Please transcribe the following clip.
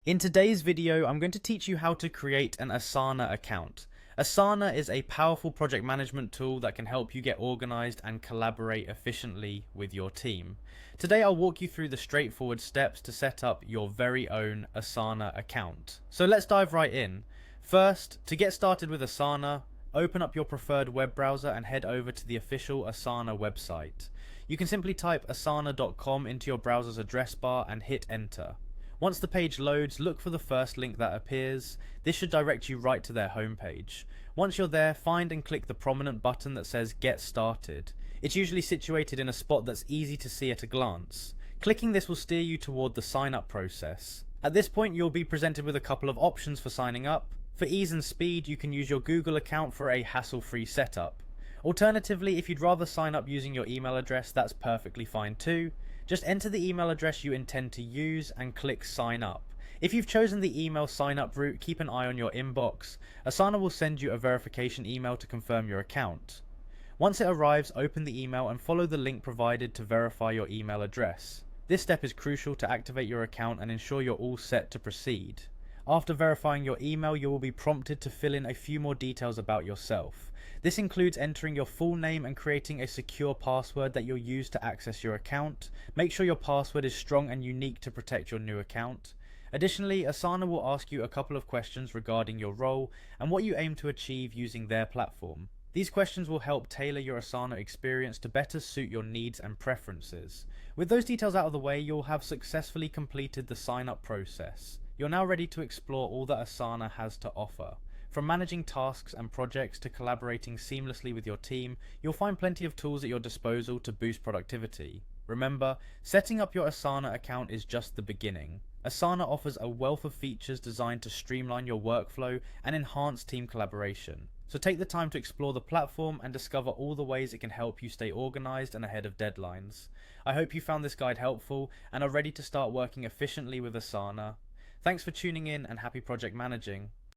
In today's video, I'm going to teach you how to create an Asana account. Asana is a powerful project management tool that can help you get organized and collaborate efficiently with your team. Today, I'll walk you through the straightforward steps to set up your very own Asana account. So let's dive right in. First, to get started with Asana, open up your preferred web browser and head over to the official Asana website. You can simply type asana.com into your browser's address bar and hit enter. Once the page loads, look for the first link that appears. This should direct you right to their homepage. Once you're there, find and click the prominent button that says Get Started. It's usually situated in a spot that's easy to see at a glance. Clicking this will steer you toward the sign up process. At this point, you'll be presented with a couple of options for signing up. For ease and speed, you can use your Google account for a hassle-free setup. Alternatively, if you'd rather sign up using your email address, that's perfectly fine too. Just enter the email address you intend to use and click sign up. If you've chosen the email sign up route, keep an eye on your inbox. Asana will send you a verification email to confirm your account. Once it arrives, open the email and follow the link provided to verify your email address. This step is crucial to activate your account and ensure you're all set to proceed. After verifying your email, you will be prompted to fill in a few more details about yourself. This includes entering your full name and creating a secure password that you'll use to access your account. Make sure your password is strong and unique to protect your new account. Additionally, Asana will ask you a couple of questions regarding your role and what you aim to achieve using their platform. These questions will help tailor your Asana experience to better suit your needs and preferences. With those details out of the way, you'll have successfully completed the sign-up process. You're now ready to explore all that Asana has to offer. From managing tasks and projects to collaborating seamlessly with your team, you'll find plenty of tools at your disposal to boost productivity. Remember, setting up your Asana account is just the beginning. Asana offers a wealth of features designed to streamline your workflow and enhance team collaboration. So take the time to explore the platform and discover all the ways it can help you stay organized and ahead of deadlines. I hope you found this guide helpful and are ready to start working efficiently with Asana. Thanks for tuning in and happy project managing.